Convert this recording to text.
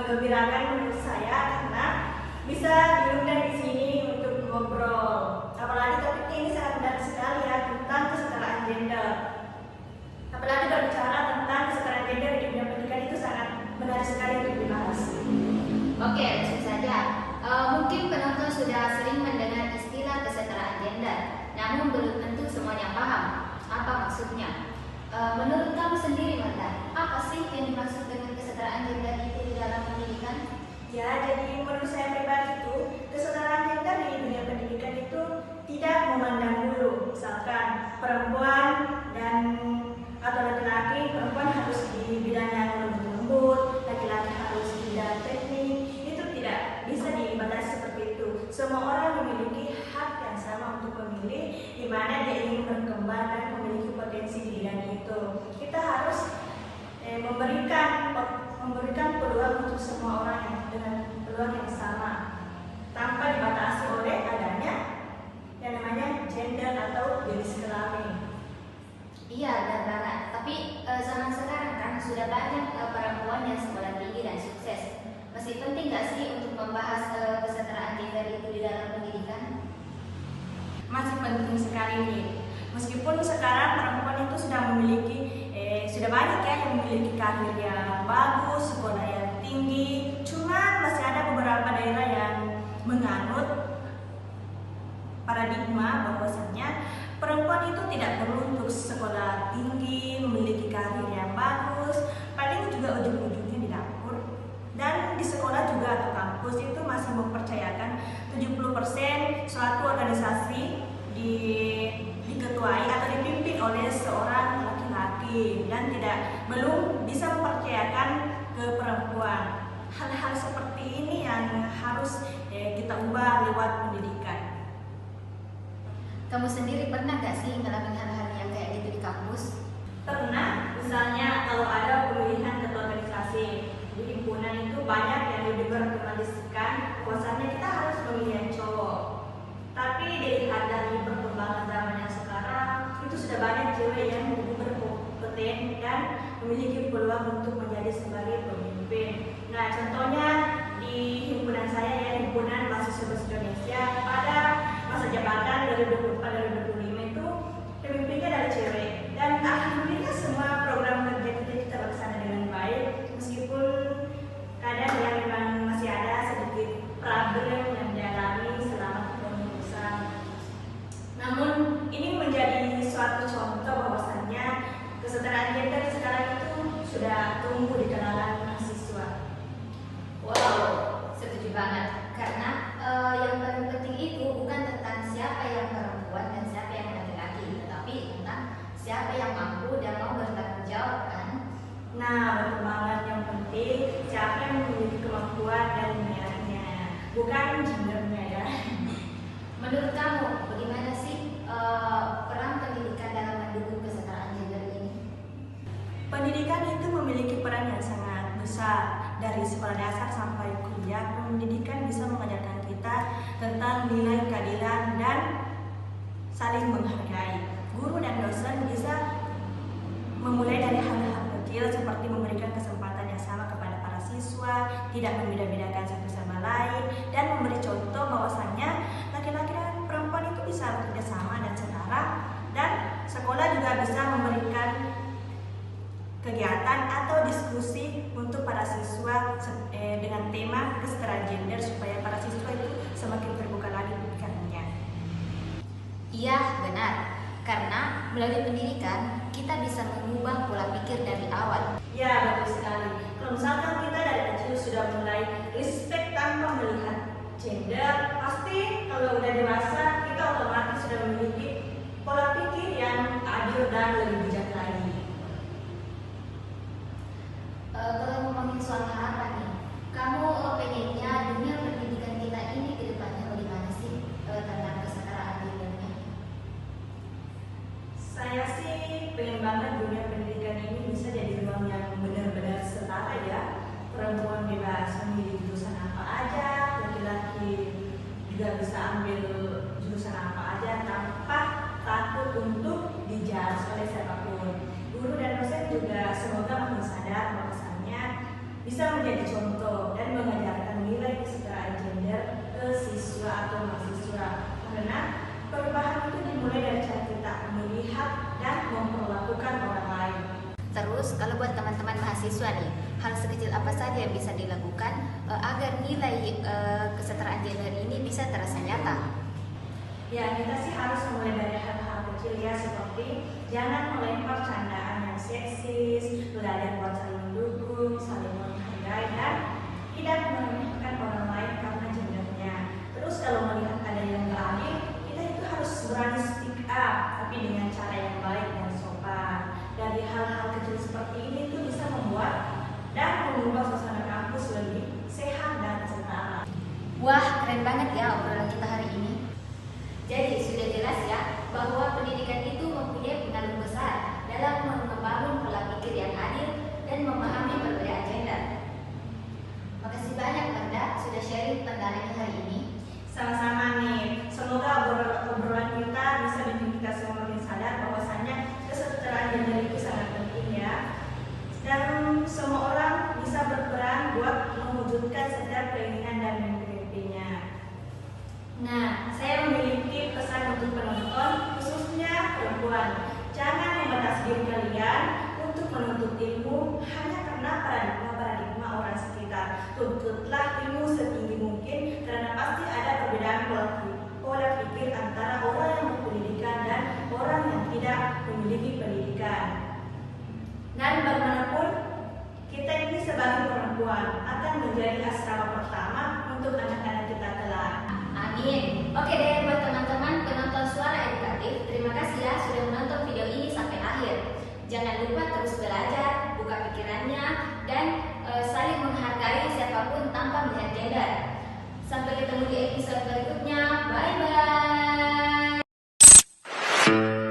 menggembirakan menurut saya karena bisa diundang di sini untuk ngobrol. Apalagi topiknya ini sangat menarik sekali ya, tentang kesetaraan gender. Apalagi berbicara tentang kesetaraan gender di dunia pendidikan itu sangat menarik sekali untuk dibahas. Oke, langsung saja. Mungkin penonton sudah sering mendengar istilah kesetaraan gender, namun belum tentu semuanya paham apa maksudnya. Menurut kamu sendiri, Marta, apa sih yang dimaksud dengan kesetaraan gender itu di dalam pendidikan? Ya, jadi menurut saya pribadi itu kesetaraan gender di dunia pendidikan itu tidak memandang bulu. Misalkan perempuan dan atau laki-laki, perempuan harus di bidang yang lembut, laki-laki harus di bidang teknik. Itu tidak bisa dibatasi seperti itu. Semua orang memiliki hak yang sama untuk memilih di mana dia ingin berkembang dan memiliki potensi di bidang itu. Kita harus memberikan peluang untuk semua orang dengan peluang yang sama tanpa dibatasi oleh adanya yang namanya gender atau jenis kelamin. Iya, benar banget. Tapi zaman sekarang kan sudah banyak perempuan yang sekolah tinggi dan sukses. Masih penting nggak sih untuk membahas kesetaraan gender itu di dalam pendidikan? Masih penting sekali nih. Meskipun sekarang perempuan itu sudah banyak ya yang memiliki karir yang bagus, sekolah yang tinggi. Cuma masih ada beberapa daerah yang menganut paradigma bahwasannya perempuan itu tidak perlu untuk sekolah tinggi, memiliki karir yang bagus, paling juga ujung-ujungnya di dapur. Dan di sekolah juga atau kampus itu masih mempercayakan 70% suatu organisasi diketuai atau dipimpin oleh seorang laki-laki dan belum bisa mempercayakan ke perempuan. Hal-hal seperti ini yang harus kita ubah lewat pendidikan. Kamu sendiri pernah gak sih ngalamin hal-hal yang kayak gitu di kampus? Pernah, misalnya kalau ada pemilihan ketua organisasi di himpunan itu banyak yang direkomendasikan bahwasannya kita harus memilih yang cowok. Tapi dilihat dari perkembangan zaman yang sekarang itu sudah banyak cewek yang berkompeten dan memiliki peluang untuk menjadi sebagai pemimpin. Nah, contohnya di himpunan saya ya, himpunan mahasiswa bahasa Indonesia, pada masa jabatan 2024-2025 itu pemimpinnya adalah cewek. Dan alhamdulillah semua program kerja kita terlaksana dengan baik, meskipun kadang yang memang masih ada sedikit problem yang dialami selama kepengurusan. Namun ini menjadi suatu contoh bahwasannya kesetaraan gender sekarang itu sudah tumbuh di kalangan mahasiswa. Wow, setuju banget. Karena yang paling penting itu bukan tentang siapa yang perempuan dan siapa yang laki-laki, tetapi tentang siapa yang mampu dan mau bertanggung jawab kan. Nah, betul banget, yang penting siapa yang memiliki kemampuan dan niatnya, bukan gendernya ya. Menurut kamu, bagaimana sih peran pendidikan dalam mendukung kesetaraan gender ini? Pendidikan itu memiliki peran yang sangat besar. Dari sekolah dasar sampai kuliah, pendidikan bisa mengajarkan kita tentang nilai keadilan dan saling menghargai. Guru dan dosen bisa memulai dari hal-hal kecil seperti memberikan kesempatan yang sama kepada para siswa, tidak membeda-bedakan satu sama lain, dan memberi contoh bahwasannya laki-laki dan perempuan itu bisa bekerja sama dan setara. Dan sekolah juga bisa memberikan kegiatan atau diskusi untuk para siswa dengan tema kesetaraan gender supaya para siswa itu semakin terbuka lagi pikirannya. Iya, benar. Karena melalui pendidikan kita bisa mengubah pola pikir dari awal. Ya, betul sekali. Kalau misalkan kita dari kecil sudah mulai respect tanpa melihat gender, pasti kalau udah dewasa kita otomatis sudah memiliki pola pikir yang adil dan lebih bijak lagi. Kalau ngomongin soal harapan nih, kamu pengennya dunia pendidikan kita ini ke depannya bagaimana sih tentang kesetaraan gendernya? Saya sih pengen banget dunia pendidikan ini bisa jadi ruang yang benar-benar setara ya. Perempuan bebas memilih jurusan apa aja, laki-laki juga bisa ambil jurusan apa aja tanpa takut untuk dijudge oleh siapapun. Guru dan dosen juga semoga makin sadar bahwasannya bisa menjadi contoh dan nilai kesetaraan gender ke siswa atau mahasiswa. Karena perubahan itu dimulai dari cara kita melihat dan memperlakukan orang lain. Terus kalau buat teman-teman mahasiswa nih, hal sekecil apa saja yang bisa dilakukan agar nilai kesetaraan gender ini bisa terasa nyata? Ya, kita sih harus mulai dari hal-hal kecil ya, seperti jangan melempar candaan yang seksis, belajar buat saling mendukung, saling menghargai, dan tidak meremehkan orang lain karena gendernya. Terus kalau melihat ada yang gak adil, kita itu harus berani speak up, tapi dengan cara yang baik dan sopan. Dari hal-hal kecil seperti ini tuh bisa membuat dan mengubah suasana kampus lebih sehat dan setara. Wah, keren banget ya obrolan kita hari ini. Jadi sudah jelas ya bahwa pendidikan itu mempunyai pengaruh besar dalam membangun pola pikir yang adil dan memahami perbedaan gender. Makasih banyak Banda sudah sharing pandangannya hari ini. Sama-sama nih, semoga obrolan kita bisa bikin kita semua makin sadar bahwasannya kesetaraan gender itu sangat penting ya. Dan semua orang bisa berperan buat mewujudkan setiap keinginan dan mimpi-mimpinya. Nah, saya memiliki pesan untuk penonton, khususnya perempuan. Jangan membatasi diri kalian untuk menuntut ilmu hanya karena paradigma orang sekitar. Tuntutlah ilmu setinggi mungkin karena pasti ada perbedaan pola pikir antara orang yang berpendidikan dan orang yang tidak memiliki pendidikan. Dan bagaimanapun, kita ini sebagai perempuan akan menjadi asrama pertama untuk anak-anak kita kelak. Amin. Oke deh buat teman-teman penonton Suara Edukatif, terima kasih ya sudah menonton video ini sampai akhir. Jangan lupa terus belajar, buka pikirannya, dan saling menghargai siapapun tanpa melihat gender. Sampai ketemu di episode berikutnya. Bye bye.